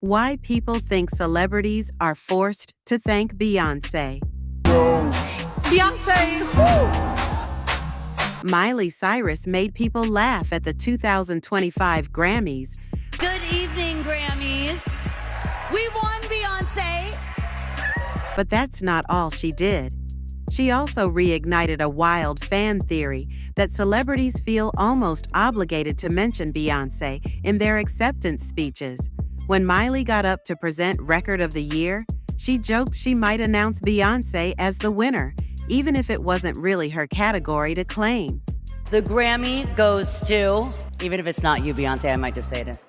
Why people think celebrities are forced to thank Beyoncé. Beyonce, whoo! Miley Cyrus made people laugh at the 2025 Grammys, Good evening, Grammys. We won, Beyonce. but that's not all she did. She also reignited a wild fan theory that celebrities feel almost obligated to mention Beyoncé in their acceptance speeches. When Miley got up to present Record of the Year, she joked she might announce Beyoncé as the winner, even if it wasn't really her category to claim. The Grammy goes to, even if it's not you, Beyonce, I might just say this.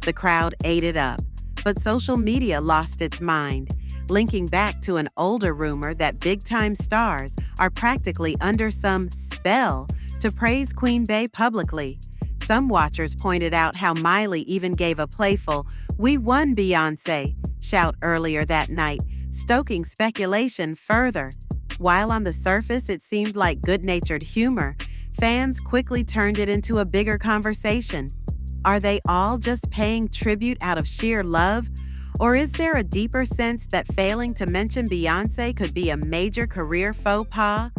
The crowd ate it up, but social media lost its mind, linking back to an older rumor that big-time stars are practically under some spell to praise Queen Bey publicly. Some watchers pointed out how Miley even gave a playful, "We won, Beyoncé," shout earlier that night, stoking speculation further. While on the surface it seemed like good-natured humor, fans quickly turned it into a bigger conversation. Are they all just paying tribute out of sheer love? Or is there a deeper sense that failing to mention Beyoncé could be a major career faux pas?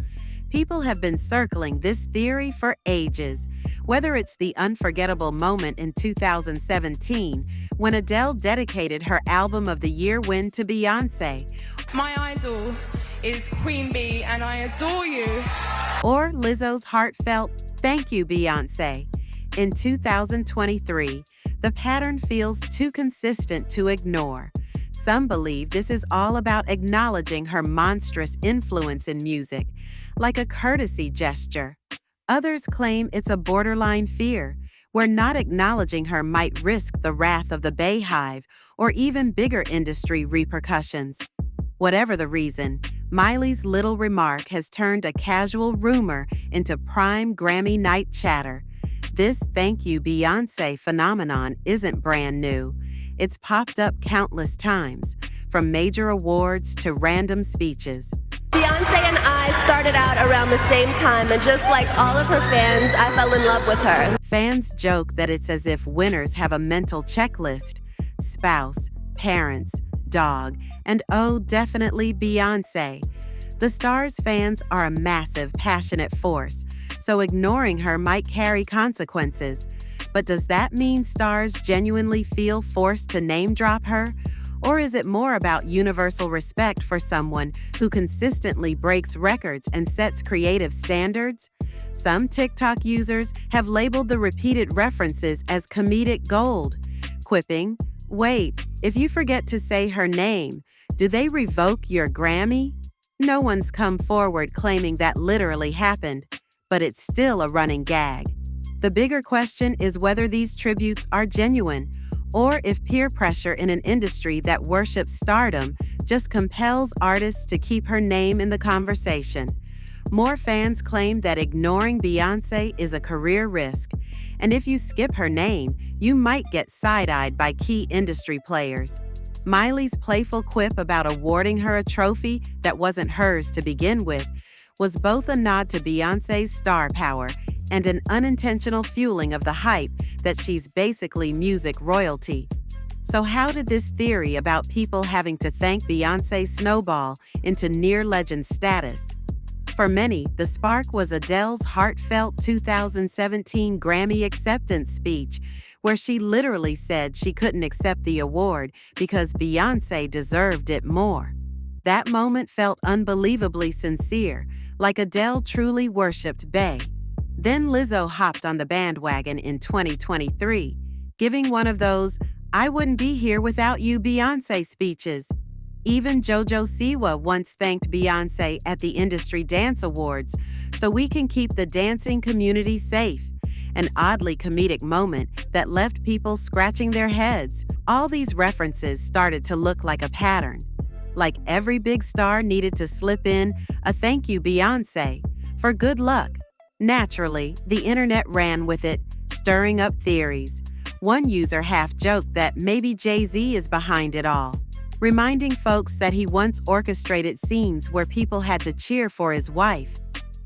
People have been circling this theory for ages, whether it's the unforgettable moment in 2017 when Adele dedicated her Album of the Year win to Beyoncé, My idol is Queen Bee, and I adore you. or Lizzo's heartfelt "Thank you, Beyoncé." In 2023, the pattern feels too consistent to ignore. Some believe this is all about acknowledging her monstrous influence in music, like a courtesy gesture. Others claim it's a borderline fear, where not acknowledging her might risk the wrath of the Bayhive or even bigger industry repercussions. Whatever the reason, Miley's little remark has turned a casual rumor into prime Grammy night chatter. This "Thank you, Beyoncé" phenomenon isn't brand new. It's popped up countless times, from major awards to random speeches. Beyonce and I started out around the same time, and just like all of her fans, I fell in love with her. Fans joke that it's as if winners have a mental checklist: spouse, parents, dog, and oh, definitely Beyoncé. The star's fans are a massive, passionate force, so ignoring her might carry consequences. But does that mean stars genuinely feel forced to name-drop her? Or is it more about universal respect for someone who consistently breaks records and sets creative standards? Some TikTok users have labeled the repeated references as comedic gold, quipping, "Wait, if you forget to say her name, do they revoke your Grammy?" No one's come forward claiming that literally happened, but it's still a running gag. The bigger question is whether these tributes are genuine, or if peer pressure in an industry that worships stardom just compels artists to keep her name in the conversation. More fans claim that ignoring Beyoncé is a career risk, and if you skip her name, you might get side-eyed by key industry players. Miley's playful quip about awarding her a trophy that wasn't hers to begin with was both a nod to Beyoncé's star power and an unintentional fueling of the hype that she's basically music royalty. So how did this theory about people having to thank Beyoncé snowball into near-legend status? For many, the spark was Adele's heartfelt 2017 Grammy acceptance speech, where she literally said she couldn't accept the award because Beyoncé deserved it more. That moment felt unbelievably sincere, like Adele truly worshipped Bey. Then Lizzo hopped on the bandwagon in 2023, giving one of those "I wouldn't be here without you, Beyoncé" speeches. Even JoJo Siwa once thanked Beyoncé at the Industry Dance Awards, "So we can keep the dancing community safe." An oddly comedic moment that left people scratching their heads. All these references started to look like a pattern. Like every big star needed to slip in a "Thank you, Beyoncé" for good luck. Naturally, the internet ran with it, stirring up theories. One user half-joked that maybe Jay-Z is behind it all, reminding folks that he once orchestrated scenes where people had to cheer for his wife.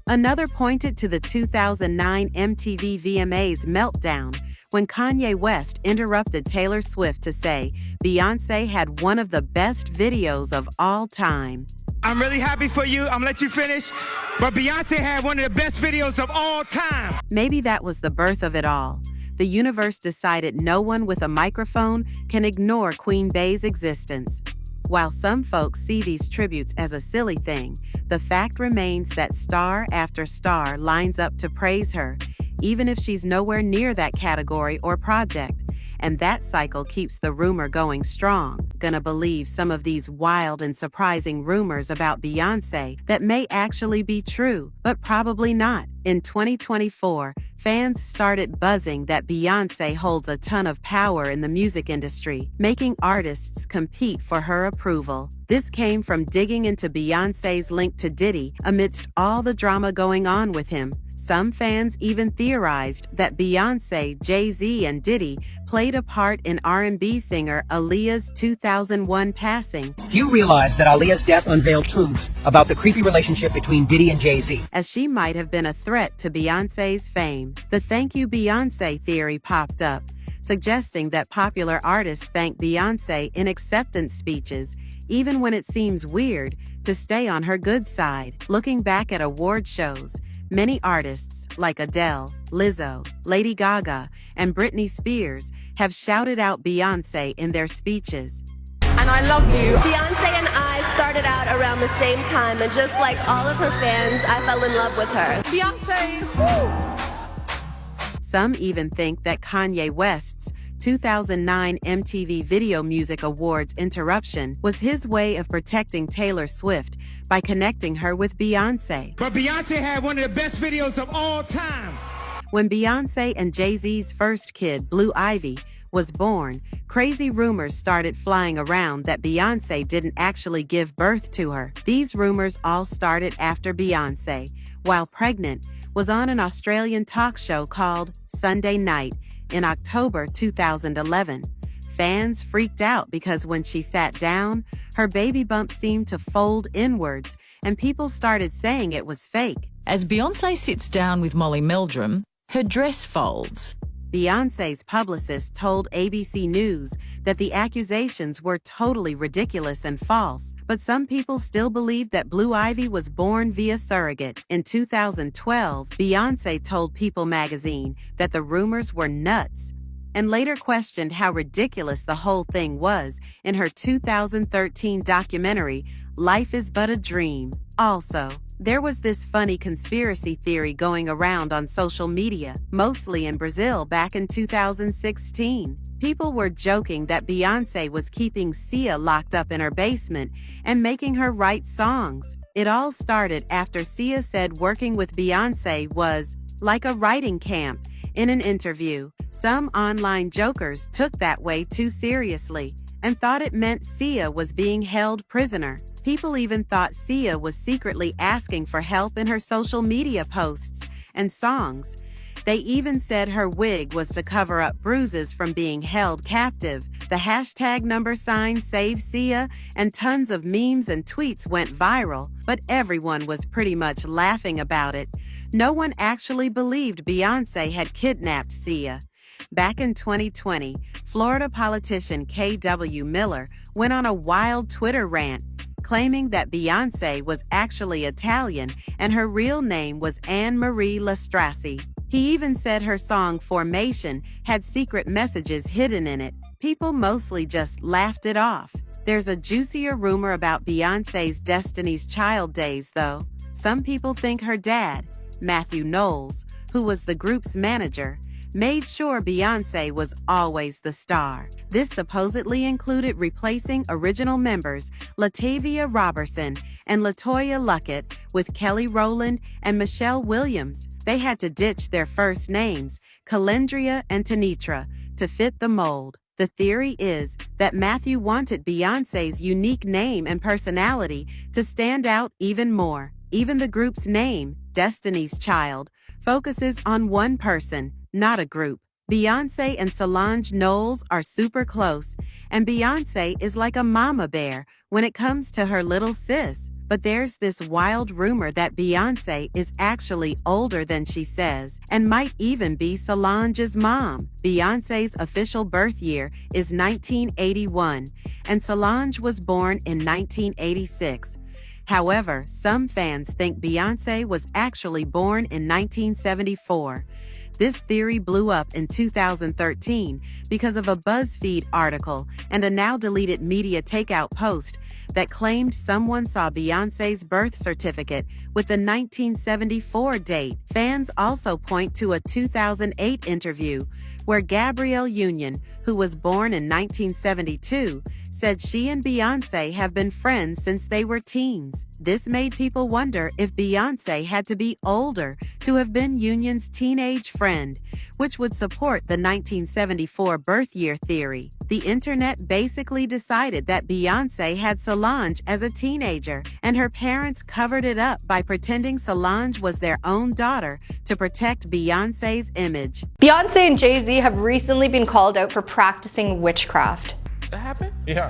Another pointed to the 2009 MTV VMAs meltdown when Kanye West interrupted Taylor Swift to say Beyoncé had one of the best videos of all time. I'm really happy for you. I'm gonna let you finish. But Beyonce had one of the best videos of all time. Maybe that was the birth of it all. The universe decided no one with a microphone can ignore Queen Bey's existence. While some folks see these tributes as a silly thing, the fact remains that star after star lines up to praise her, even if she's nowhere near that category or project. And that cycle keeps the rumor going strong. Gonna believe some of these wild and surprising rumors about Beyoncé that may actually be true, but probably not. In 2024, fans started buzzing that Beyoncé holds a ton of power in the music industry, making artists compete for her approval. This came from digging into Beyoncé's link to Diddy amidst all the drama going on with him. Some fans even theorized that Beyoncé, Jay-Z, and Diddy played a part in R&B singer Aaliyah's 2001 passing. Few realize that Aaliyah's death unveiled truths about the creepy relationship between Diddy and Jay-Z, as she might have been a threat to Beyoncé's fame. The Thank You Beyoncé theory popped up, suggesting that popular artists thank Beyoncé in acceptance speeches, even when it seems weird, to stay on her good side. Looking back at award shows, many artists like Adele, Lizzo, Lady Gaga, and Britney Spears have shouted out Beyoncé in their speeches. And I love you. Beyonce and I started out around the same time, and just like all of her fans, I fell in love with her. Beyonce, woo! Some even think that Kanye West's 2009 MTV Video Music Awards interruption was his way of protecting Taylor Swift by connecting her with Beyoncé. But Beyonce had one of the best videos of all time. When Beyoncé and Jay-Z's first kid, Blue Ivy, was born, crazy rumors started flying around that Beyoncé didn't actually give birth to her. These rumors all started after Beyoncé, while pregnant, was on an Australian talk show called Sunday Night in October 2011. Fans freaked out because when she sat down, her baby bump seemed to fold inwards, and people started saying it was fake. As Beyoncé sits down with Molly Meldrum, her dress folds. Beyoncé's publicist told ABC News that the accusations were totally ridiculous and false, but some people still believe that Blue Ivy was born via surrogate. In 2012, Beyoncé told People magazine that the rumors were nuts, and later questioned how ridiculous the whole thing was in her 2013 documentary, Life is But a Dream. Also, there was this funny conspiracy theory going around on social media, mostly in Brazil back in 2016. People were joking that Beyoncé was keeping Sia locked up in her basement and making her write songs. It all started after Sia said working with Beyoncé was like a writing camp. In an interview, some online jokers took that way too seriously and thought it meant Sia was being held prisoner. People even thought Sia was secretly asking for help in her social media posts and songs. They even said her wig was to cover up bruises from being held captive. The hashtag #SaveSia and tons of memes and tweets went viral, but everyone was pretty much laughing about it. No one actually believed Beyoncé had kidnapped Sia. Back in 2020, Florida politician K.W. Miller went on a wild Twitter rant, claiming that Beyoncé was actually Italian and her real name was Anne Marie Lastrassi. He even said her song Formation had secret messages hidden in it. People mostly just laughed it off. There's a juicier rumor about Beyoncé's Destiny's Child days, though. Some people think her dad, Matthew Knowles, who was the group's manager, made sure Beyoncé was always the star. This supposedly included replacing original members Latavia Robertson and LaToya Luckett with Kelly Rowland and Michelle Williams. They had to ditch their first names, Calendria and Tanitra, to fit the mold. The theory is that Matthew wanted Beyoncé's unique name and personality to stand out even more. Even the group's name, Destiny's Child, focuses on one person, not a group. Beyoncé and Solange Knowles are super close, and Beyoncé is like a mama bear when it comes to her little sis. But there's this wild rumor that Beyoncé is actually older than she says and might even be Solange's mom. Beyoncé's official birth year is 1981, and Solange was born in 1986. However, some fans think Beyoncé was actually born in 1974. This theory blew up in 2013 because of a BuzzFeed article and a now-deleted media takeout post that claimed someone saw Beyoncé's birth certificate with the 1974 date. Fans also point to a 2008 interview where Gabrielle Union, who was born in 1972, said she and Beyoncé have been friends since they were teens. This made people wonder if Beyoncé had to be older to have been Union's teenage friend, which would support the 1974 birth year theory. The internet basically decided that Beyoncé had Solange as a teenager, and her parents covered it up by pretending Solange was their own daughter to protect Beyoncé's image. Beyonce and Jay-Z have recently been called out for practicing witchcraft. That happened? Yeah.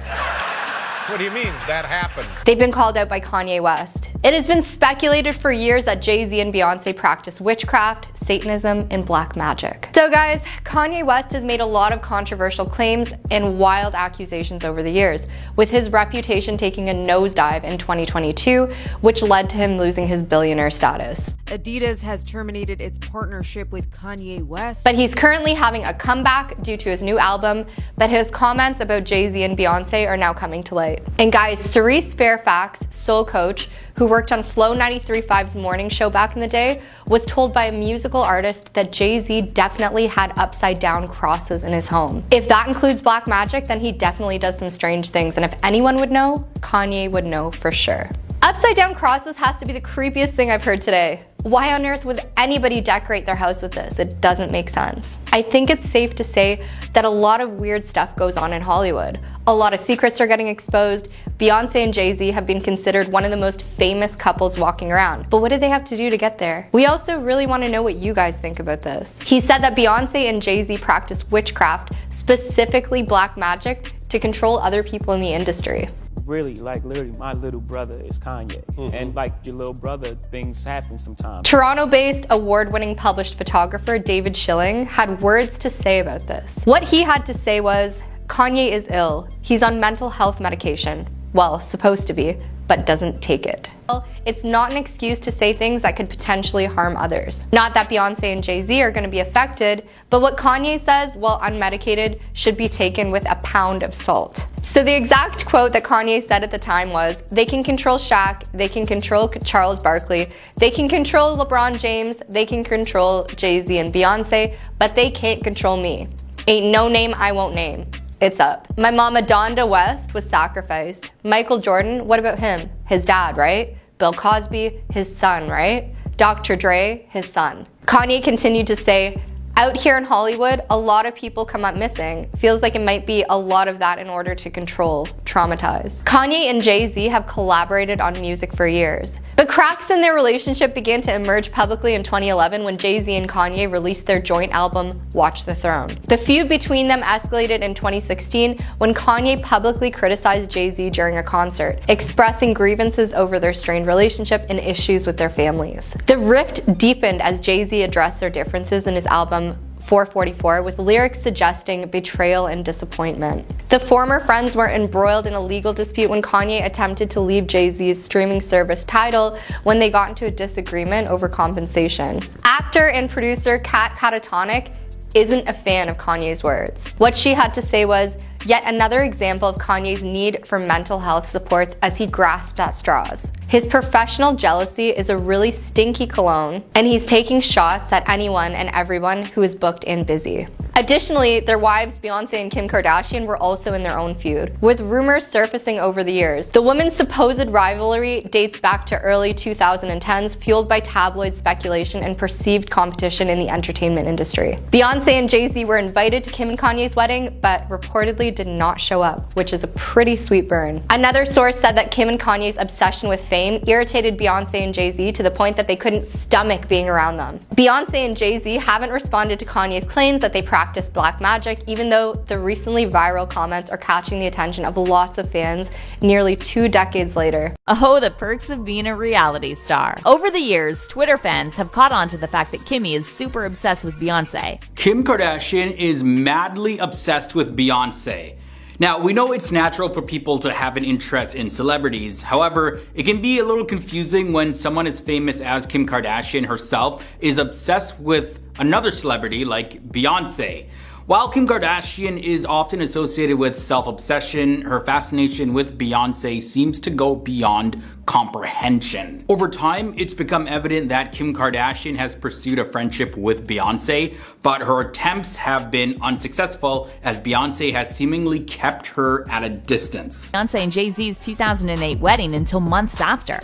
What do you mean, that happened? They've been called out by Kanye West. It has been speculated for years that Jay-Z and Beyonce practice witchcraft, Satanism, and black magic. So guys, Kanye West has made a lot of controversial claims and wild accusations over the years, with his reputation taking a nosedive in 2022, which led to him losing his billionaire status. Adidas has terminated its partnership with Kanye West. But he's currently having a comeback due to his new album, but his comments about Jay-Z and Beyonce are now coming to light. And guys, Cerise Fairfax, soul coach, who worked on Flow 93.5's morning show back in the day, was told by a musical artist that Jay-Z definitely had upside down crosses in his home. If that includes black magic, then he definitely does some strange things, and if anyone would know, Kanye would know for sure. Upside down crosses has to be the creepiest thing I've heard today. Why on earth would anybody decorate their house with this? It doesn't make sense. I think it's safe to say that a lot of weird stuff goes on in Hollywood. A lot of secrets are getting exposed. Beyonce and Jay-Z have been considered one of the most famous couples walking around. But what did they have to do to get there? We also really want to know what you guys think about this. He said that Beyonce and Jay-Z practice witchcraft, specifically black magic, to control other people in the industry. Really, like literally, my little brother is Kanye. And like your little brother, things happen sometimes. Toronto-based, award-winning published photographer David Schilling had words to say about this. What he had to say was, Kanye is ill. He's on mental health medication. Well, supposed to be, but doesn't take it. Well, it's not an excuse to say things that could potentially harm others. Not that Beyonce and Jay-Z are going to be affected, but what Kanye says while unmedicated should be taken with a pound of salt. So the exact quote that Kanye said at the time was, they can control Shaq, they can control Charles Barkley, they can control LeBron James, they can control Jay-Z and Beyonce, but they can't control me. Ain't no name I won't name. It's up. My mama Donda West was sacrificed. Michael Jordan, what about him? His dad, right? Bill Cosby, his son, right? Dr. Dre, his son. Kanye continued to say, out here in Hollywood, a lot of people come up missing. Feels like it might be a lot of that in order to control, traumatize. Kanye and Jay-Z have collaborated on music for years. But cracks in their relationship began to emerge publicly in 2011 when Jay-Z and Kanye released their joint album, Watch the Throne. The feud between them escalated in 2016 when Kanye publicly criticized Jay-Z during a concert, expressing grievances over their strained relationship and issues with their families. The rift deepened as Jay-Z addressed their differences in his album 444 with lyrics suggesting betrayal and disappointment. The former friends were embroiled in a legal dispute when Kanye attempted to leave Jay-Z's streaming service Tidal when they got into a disagreement over compensation. Actor and producer Kat Catatonic isn't a fan of Kanye's words. What she had to say was, yet another example of Kanye's need for mental health supports as he grasped at straws. His professional jealousy is a really stinky cologne, and he's taking shots at anyone and everyone who is booked and busy. Additionally, their wives Beyonce and Kim Kardashian were also in their own feud, with rumors surfacing over the years. The women's supposed rivalry dates back to early 2010s, fueled by tabloid speculation and perceived competition in the entertainment industry. Beyonce and Jay-Z were invited to Kim and Kanye's wedding, but reportedly did not show up, which is a pretty sweet burn. Another source said that Kim and Kanye's obsession with fame irritated Beyonce and Jay-Z to the point that they couldn't stomach being around them. Beyonce and Jay-Z haven't responded to Kanye's claims that they practice black magic, even though the recently viral comments are catching the attention of lots of fans nearly 2 decades later. Oh, the perks of being a reality star. Over the years, Twitter fans have caught on to the fact that Kimmy is super obsessed with Beyonce. Kim Kardashian is madly obsessed with Beyonce. Now, we know it's natural for people to have an interest in celebrities. However, it can be a little confusing when someone as famous as Kim Kardashian herself is obsessed with another celebrity like Beyonce. While Kim Kardashian is often associated with self-obsession, her fascination with Beyonce seems to go beyond comprehension. Over time, it's become evident that Kim Kardashian has pursued a friendship with Beyonce, but her attempts have been unsuccessful as Beyonce has seemingly kept her at a distance. Beyonce and Jay-Z's 2008 wedding until months after.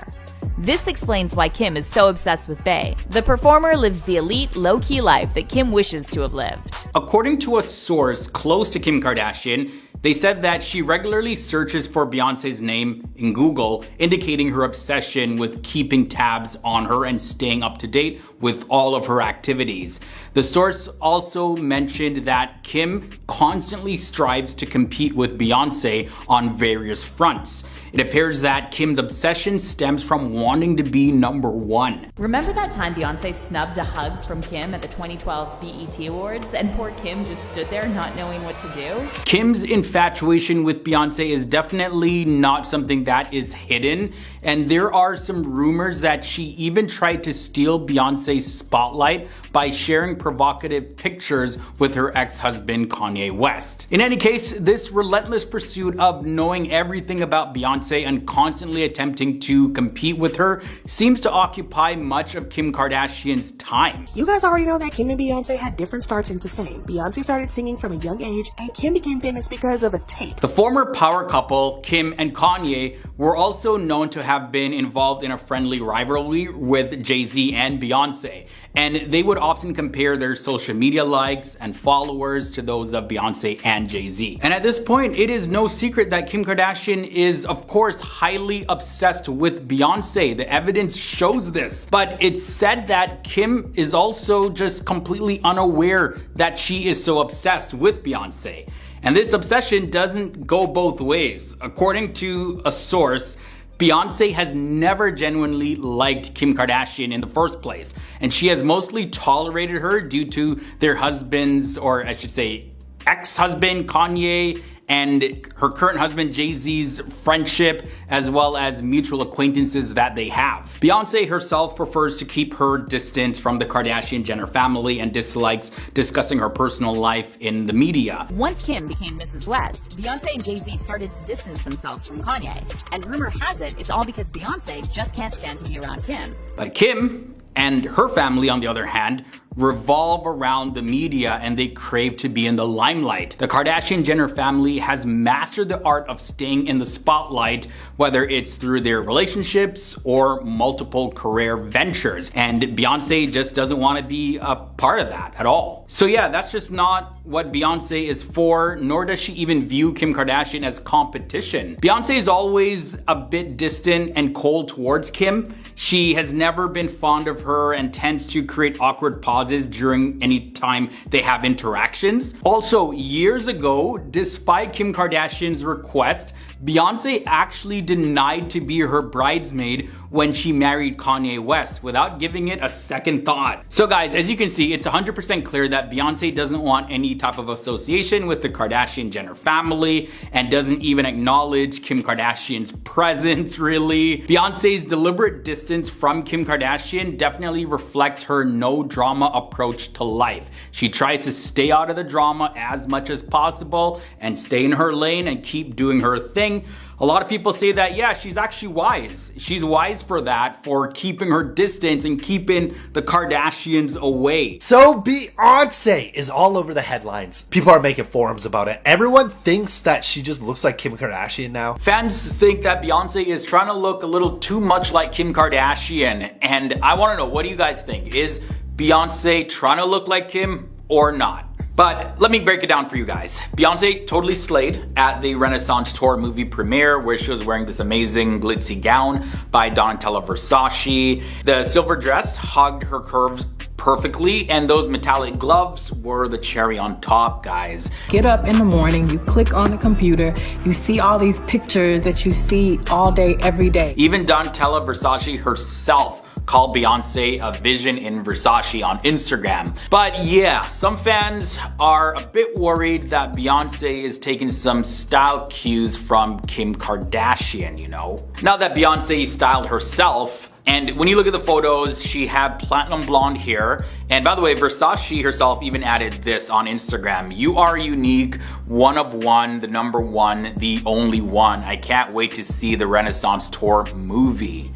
This explains why Kim is so obsessed with Bey. The performer lives the elite, low-key life that Kim wishes to have lived. According to a source close to Kim Kardashian, they said that she regularly searches for Beyonce's name in Google, indicating her obsession with keeping tabs on her and staying up to date with all of her activities. The source also mentioned that Kim constantly strives to compete with Beyonce on various fronts. It appears that Kim's obsession stems from wanting to be #1. Remember that time Beyonce snubbed a hug from Kim at the 2012 BET Awards and poor Kim just stood there not knowing what to do? Kim's infatuation with Beyonce is definitely not something that is hidden, and there are some rumors that she even tried to steal Beyonce's spotlight by sharing provocative pictures with her ex-husband Kanye West. In any case, this relentless pursuit of knowing everything about Beyonce and constantly attempting to compete with her seems to occupy much of Kim Kardashian's time. You guys already know that Kim and Beyonce had different starts into fame. Beyonce started singing from a young age, and Kim became famous because of a tape. The former power couple, Kim and Kanye, were also known to have been involved in a friendly rivalry with Jay-Z and Beyonce, and they would often compare their social media likes and followers to those of Beyonce and Jay-Z. And at this point, it is no secret that Kim Kardashian is, of course, highly obsessed with Beyonce. The evidence shows this, but it's said that Kim is also just completely unaware that she is so obsessed with Beyonce. And this obsession doesn't go both ways. According to a source, Beyonce has never genuinely liked Kim Kardashian in the first place, and she has mostly tolerated her due to their husbands, or I should say ex-husband Kanye and her current husband Jay-Z's friendship, as well as mutual acquaintances that they have. Beyonce herself prefers to keep her distance from the Kardashian-Jenner family and dislikes discussing her personal life in the media. Once Kim became Mrs. West, Beyonce and Jay-Z started to distance themselves from Kanye, and rumor has it it's all because Beyonce just can't stand to be around Kim. But Kim and her family, on the other hand, revolve around the media and they crave to be in the limelight. The Kardashian-Jenner family has mastered the art of staying in the spotlight, whether it's through their relationships or multiple career ventures. And Beyonce just doesn't want to be a part of that at all. So yeah, that's just not what Beyonce is for, nor does she even view Kim Kardashian as competition. Beyonce is always a bit distant and cold towards Kim. She has never been fond of her and tends to create awkward pauses during any time they have interactions. Also, years ago, despite Kim Kardashian's request, Beyonce actually denied to be her bridesmaid when she married Kanye West without giving it a second thought. So guys, as you can see, it's 100% clear that Beyonce doesn't want any type of association with the Kardashian-Jenner family and doesn't even acknowledge Kim Kardashian's presence, really. Beyonce's deliberate distance from Kim Kardashian definitely reflects her no drama approach to life. She tries to stay out of the drama as much as possible and stay in her lane and keep doing her thing. A lot of people say that, yeah, she's actually wise. She's wise for that, for keeping her distance and keeping the Kardashians away. So Beyonce is all over the headlines. People are making forums about it. Everyone thinks that she just looks like Kim Kardashian now. Fans think that Beyonce is trying to look a little too much like Kim Kardashian. And I want to know, what do you guys think? Is Beyonce trying to look like Kim or not? But let me break it down for you guys. Beyonce totally slayed at the Renaissance Tour movie premiere, where she was wearing this amazing glitzy gown by Donatella Versace. The silver dress hugged her curves perfectly, and those metallic gloves were the cherry on top, guys. Get up in the morning, you click on the computer, you see all these pictures that you see all day, every day. Even Donatella Versace herself called Beyonce a vision in Versace on Instagram. But yeah, some fans are a bit worried that Beyonce is taking some style cues from Kim Kardashian, you know? Not that Beyonce styled herself, and when you look at the photos, she had platinum blonde hair. And by the way, Versace herself even added this on Instagram. "You are unique, one of one, the number one, the only one. I can't wait to see the Renaissance Tour movie."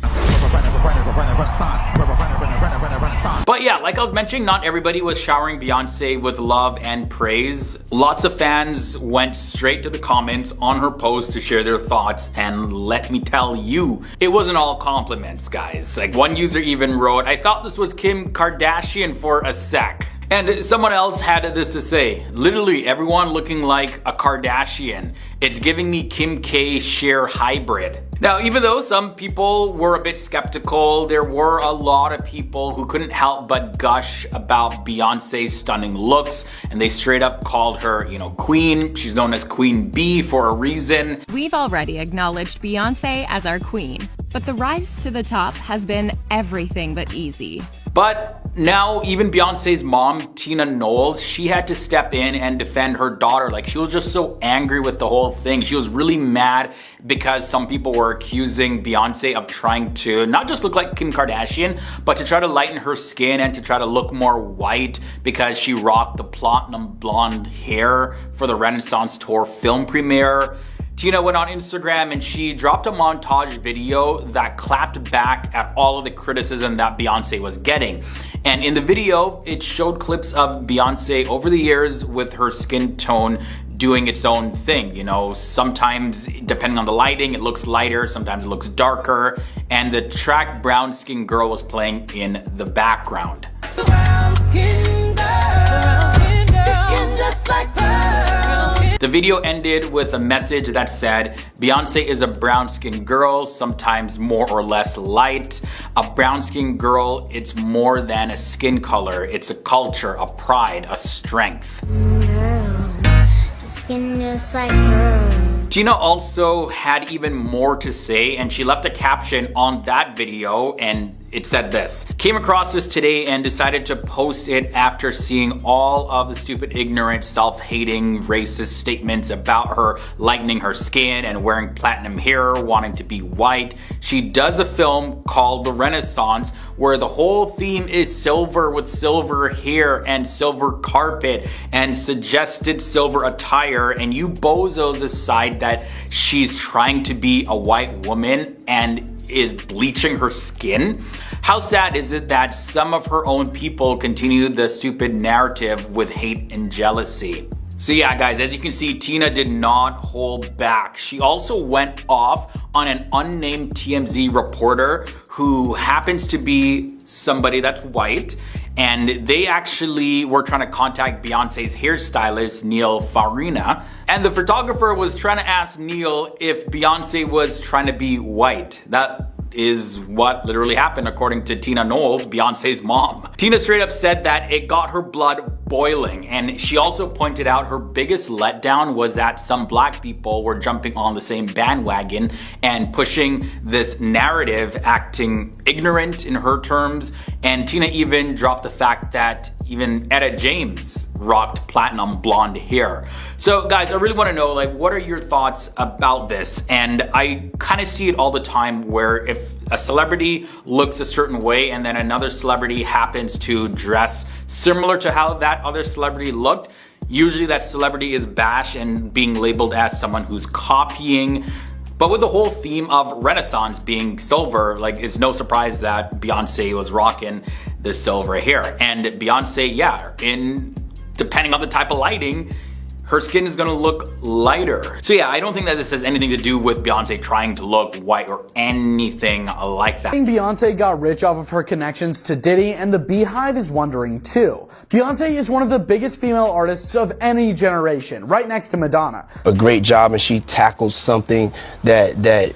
But yeah, like I was mentioning, not everybody was showering Beyonce with love and praise. Lots of fans went straight to the comments on her post to share their thoughts, and let me tell you, it wasn't all compliments, guys. Like, one user even wrote, "I thought this was Kim Kardashian for a sec." And someone else had this to say, "Literally everyone looking like a Kardashian. It's giving me Kim K Cher hybrid." Now, even though some people were a bit skeptical, there were a lot of people who couldn't help but gush about Beyonce's stunning looks, and they straight up called her, you know, Queen. She's known as Queen Bee for a reason. We've already acknowledged Beyonce as our queen, but the rise to the top has been everything but easy. But now even Beyonce's mom, Tina Knowles, she had to step in and defend her daughter. Like, she was just so angry with the whole thing. She was really mad because some people were accusing Beyonce of trying to not just look like Kim Kardashian, but to try to lighten her skin and to try to look more white because she rocked the platinum blonde hair for the Renaissance Tour film premiere. Tina went on Instagram and she dropped a montage video that clapped back at all of the criticism that Beyonce was getting. And in the video, it showed clips of Beyonce over the years with her skin tone doing its own thing. You know, sometimes depending on the lighting, it looks lighter, sometimes it looks darker, and the track Brown Skin Girl was playing in the background. Brown skin girl, skin just like pearl. The video ended with a message that said, "Beyonce is a brown-skinned girl, sometimes more or less light. A brown-skinned girl, it's more than a skin color. It's a culture, a pride, a strength." Skin just like pearl. Tina also had even more to say, and she left a caption on that video, and it said this: "Came across this today and decided to post it after seeing all of the stupid, ignorant, self-hating, racist statements about her lightening her skin and wearing platinum hair, wanting to be white. She does a film called The Renaissance where the whole theme is silver with silver hair and silver carpet and suggested silver attire, and you bozos decide that she's trying to be a white woman and is bleaching her skin. How sad is it that some of her own people continue the stupid narrative with hate and jealousy?" So yeah, guys, as you can see, Tina did not hold back. She also went off on an unnamed TMZ reporter who happens to be somebody that's white, and they actually were trying to contact Beyonce's hairstylist, Neil Farina, and the photographer was trying to ask Neil if Beyonce was trying to be white. That is what literally happened according to Tina Knowles, Beyonce's mom. Tina straight up said that it got her blood boiling, and she also pointed out her biggest letdown was that some black people were jumping on the same bandwagon and pushing this narrative, acting ignorant in her terms, and Tina even dropped the fact that even Etta James rocked platinum blonde hair. So guys, I really want to know, like, what are your thoughts about this? And I kind of see it all the time where if a celebrity looks a certain way and then another celebrity happens to dress similar to how that other celebrity looked, usually that celebrity is bashed and being labeled as someone who's copying. But with the whole theme of Renaissance being silver, like, it's no surprise that Beyonce was rocking the silver hair. And Beyonce, yeah, depending on the type of lighting, her skin is gonna look lighter. So yeah, I don't think that this has anything to do with Beyonce trying to look white or anything like that. Beyonce got rich off of her connections to Diddy, and the Beehive is wondering too. Beyonce is one of the biggest female artists of any generation, right next to Madonna. A great job, and she tackles something that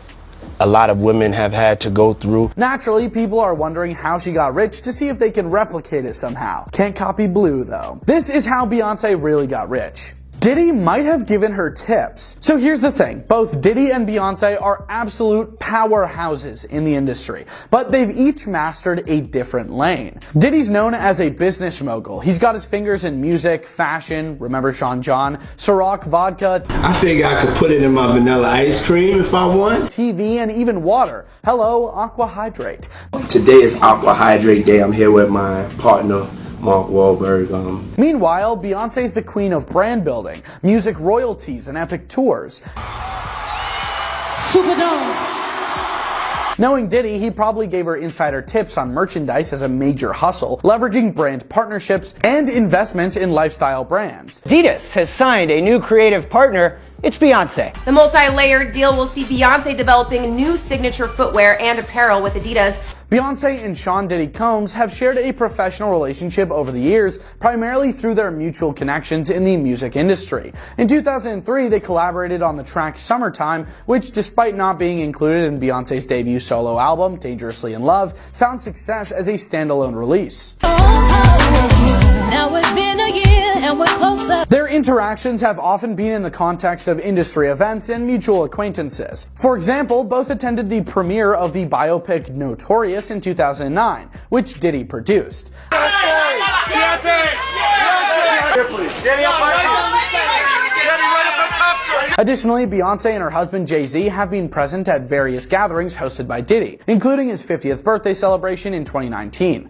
a lot of women have had to go through. Naturally, people are wondering how she got rich to see if they can replicate it somehow. Can't copy Blue though. This is how Beyonce really got rich. Diddy might have given her tips. So here's the thing, both Diddy and Beyonce are absolute powerhouses in the industry, but they've each mastered a different lane. Diddy's known as a business mogul. He's got his fingers in music, fashion, remember Sean John, Ciroc vodka. I figure I could put it in my vanilla ice cream if I want. TV and even water. Hello, Aqua Hydrate. Today is Aqua Hydrate Day. I'm here with my partner, Mark Wahlberg. Meanwhile, Beyonce's the queen of brand building, music royalties, and epic tours. Superdome. Knowing Diddy, he probably gave her insider tips on merchandise as a major hustle, leveraging brand partnerships and investments in lifestyle brands. Adidas has signed a new creative partner. It's Beyonce. The multi-layered deal will see Beyonce developing new signature footwear and apparel with Adidas. Beyonce and Sean Diddy Combs have shared a professional relationship over the years, primarily through their mutual connections in the music industry. In 2003, they collaborated on the track Summertime, which, despite not being included in Beyonce's debut solo album, Dangerously in Love, found success as a standalone release. Now it's been a year and we're closer. Their interactions have often been in the context of industry events and mutual acquaintances. For example, both attended the premiere of the biopic Notorious in 2009, which Diddy produced. Additionally, Beyonce and her husband Jay-Z have been present at various gatherings hosted by Diddy, including his 50th birthday celebration in 2019.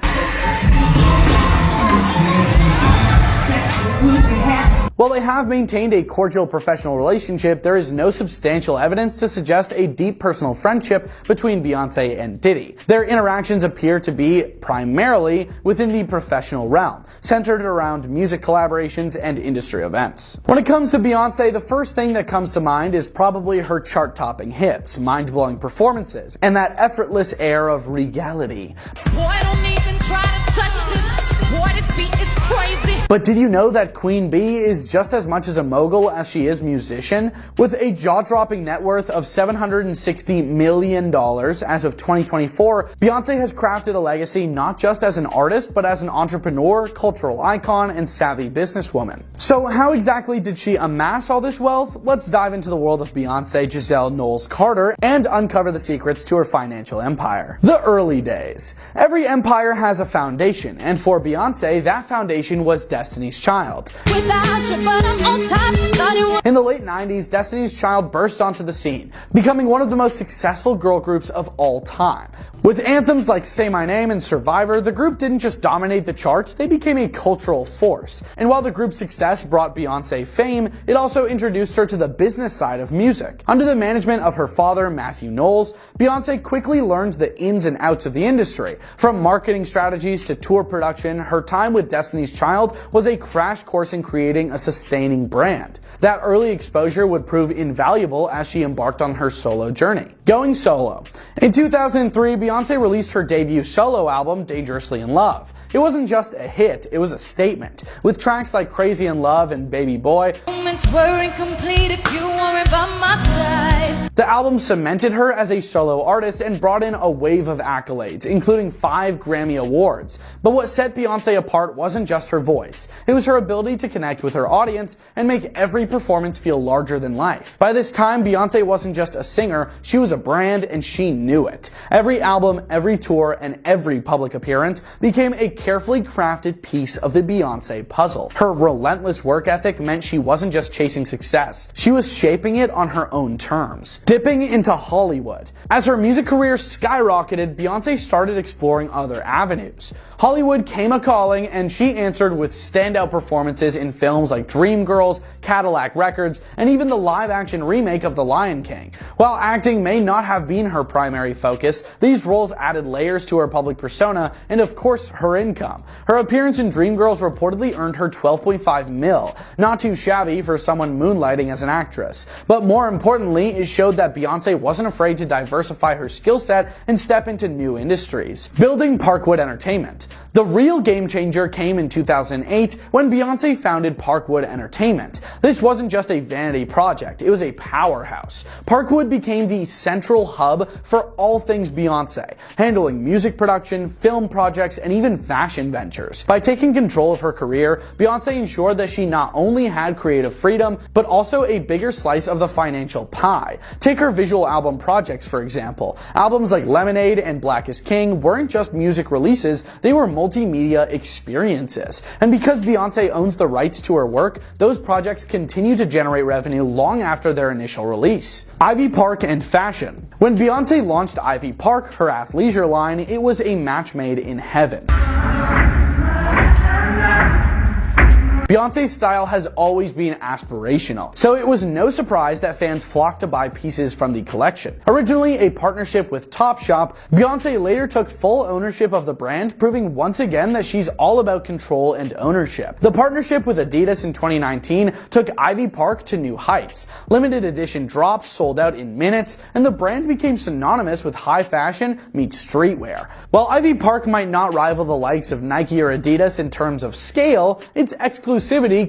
While they have maintained a cordial professional relationship, there is no substantial evidence to suggest a deep personal friendship between Beyonce and Diddy. Their interactions appear to be primarily within the professional realm, centered around music collaborations and industry events. When it comes to Beyonce, the first thing that comes to mind is probably her chart-topping hits, mind-blowing performances, and that effortless air of regality. Boy, don't even try to touch this. Boy, this beat is crazy. But did you know that Queen Bee is just as much as a mogul as she is musician? With a jaw-dropping net worth of $760 million as of 2024, Beyonce has crafted a legacy not just as an artist, but as an entrepreneur, cultural icon, and savvy businesswoman. So how exactly did she amass all this wealth? Let's dive into the world of Beyonce Giselle Knowles Carter and uncover the secrets to her financial empire. The early days. Every empire has a foundation, and for Beyonce, that foundation was Destiny's Child. In the late 90s, Destiny's Child burst onto the scene, becoming one of the most successful girl groups of all time. With anthems like Say My Name and Survivor, the group didn't just dominate the charts, they became a cultural force. And while the group's success brought Beyonce fame, it also introduced her to the business side of music. Under the management of her father, Matthew Knowles, Beyonce quickly learned the ins and outs of the industry. From marketing strategies to tour production, her time with Destiny's Child was a crash course in creating a sustaining brand. That early exposure would prove invaluable as she embarked on her solo journey. Going solo. In 2003, Beyonce released her debut solo album, Dangerously in Love. It wasn't just a hit, it was a statement. With tracks like Crazy in Love and Baby Boy, Moments were incomplete if you weren't by my side. The album cemented her as a solo artist and brought in a wave of accolades, including 5 Grammy Awards. But what set Beyonce apart wasn't just her voice. It was her ability to connect with her audience and make every performance feel larger than life. By this time, Beyonce wasn't just a singer, she was a brand and she knew it. Every album, every tour, and every public appearance became a carefully crafted piece of the Beyonce puzzle. Her relentless work ethic meant she wasn't just chasing success, she was shaping it on her own terms. Dipping into Hollywood. As her music career skyrocketed, Beyonce started exploring other avenues. Hollywood came a-calling, and she answered with standout performances in films like Dreamgirls, Cadillac Records, and even the live-action remake of The Lion King. While acting may not have been her primary focus, these roles added layers to her public persona and, of course, her income. Her appearance in Dreamgirls reportedly earned her $12.5 million, not too shabby for someone moonlighting as an actress. But more importantly, it showed that Beyonce wasn't afraid to diversify her skill set and step into new industries. Building Parkwood Entertainment. The real game changer came in 2008 when Beyonce founded Parkwood Entertainment. This wasn't just a vanity project, it was a powerhouse. Parkwood became the central hub for all things Beyonce, handling music production, film projects, and even fashion ventures. By taking control of her career, Beyonce ensured that she not only had creative freedom, but also a bigger slice of the financial pie. Take her visual album projects, for example. Albums like Lemonade and Black is King weren't just music releases, they were multimedia experiences. And because Beyonce owns the rights to her work, those projects continue to generate revenue long after their initial release. Ivy Park and fashion. When Beyonce launched Ivy Park, her athleisure line, it was a match made in heaven. Beyonce's style has always been aspirational, so it was no surprise that fans flocked to buy pieces from the collection. Originally a partnership with Topshop, Beyonce later took full ownership of the brand, proving once again that she's all about control and ownership. The partnership with Adidas in 2019 took Ivy Park to new heights. Limited edition drops sold out in minutes, and the brand became synonymous with high fashion meets streetwear. While Ivy Park might not rival the likes of Nike or Adidas in terms of scale, its exclusivity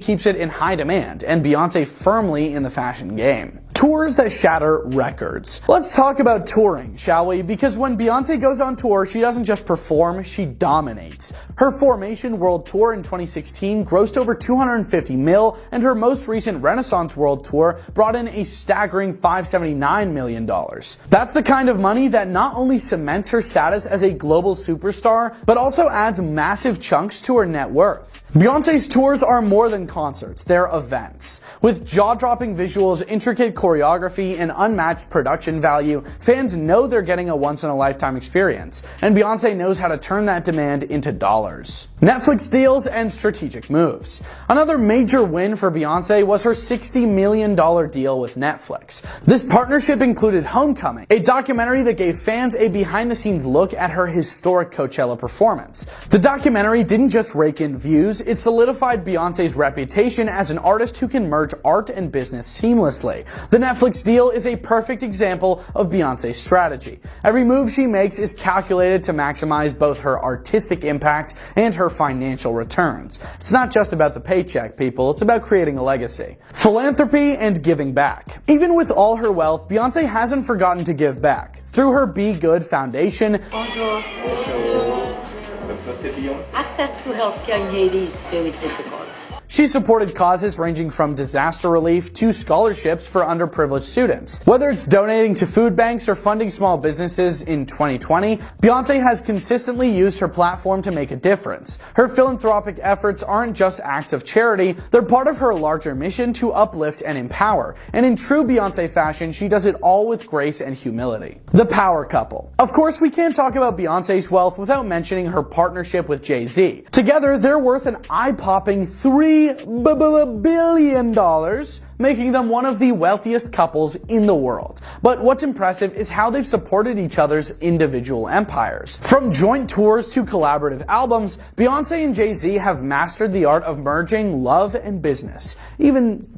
keeps it in high demand, and Beyonce firmly in the fashion game. Tours that shatter records. Let's talk about touring, shall we? Because when Beyonce goes on tour, she doesn't just perform, she dominates. Her Formation World Tour in 2016 grossed over $250 million, and her most recent Renaissance World Tour brought in a staggering $579 million. That's the kind of money that not only cements her status as a global superstar, but also adds massive chunks to her net worth. Beyonce's tours are more than concerts, they're events. With jaw-dropping visuals, intricate choreography, and unmatched production value, fans know they're getting a once-in-a-lifetime experience, and Beyonce knows how to turn that demand into dollars. Netflix deals and strategic moves. Another major win for Beyonce was her $60 million deal with Netflix. This partnership included Homecoming, a documentary that gave fans a behind-the-scenes look at her historic Coachella performance. The documentary didn't just rake in views, it solidified Beyonce's reputation as an artist who can merge art and business seamlessly. The Netflix deal is a perfect example of Beyonce's strategy. Every move she makes is calculated to maximize both her artistic impact and her financial returns. It's not just about the paycheck, people, it's about creating a legacy. Philanthropy and giving back. Even with all her wealth, Beyonce hasn't forgotten to give back. Through her Be Good Foundation, Bonjour. Access to healthcare in Haiti is very difficult. she supported causes ranging from disaster relief to scholarships for underprivileged students. Whether it's donating to food banks or funding small businesses in 2020, Beyonce has consistently used her platform to make a difference. Her philanthropic efforts aren't just acts of charity, they're part of her larger mission to uplift and empower. And in true Beyonce fashion, she does it all with grace and humility. The power couple. Of course, we can't talk about Beyonce's wealth without mentioning her partnership with Jay-Z. Together, they're worth an eye-popping $3 billion, making them one of the wealthiest couples in the world. But what's impressive is how they've supported each other's individual empires. From joint tours to collaborative albums, Beyonce and Jay-Z have mastered the art of merging love and business, even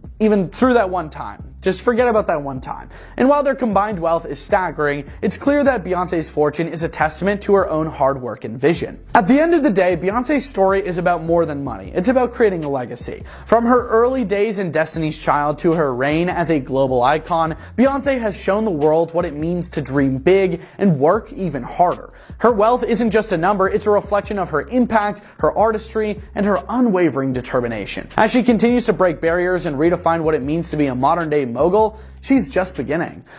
through that one time. Just forget about that one time. And while their combined wealth is staggering, it's clear that Beyonce's fortune is a testament to her own hard work and vision. At the end of the day, Beyonce's story is about more than money. It's about creating a legacy. From her early days in Destiny's Child to her reign as a global icon, Beyonce has shown the world what it means to dream big and work even harder. Her wealth isn't just a number, it's a reflection of her impact, her artistry, and her unwavering determination. As she continues to break barriers and redefine what it means to be a modern-day mogul, she's just beginning.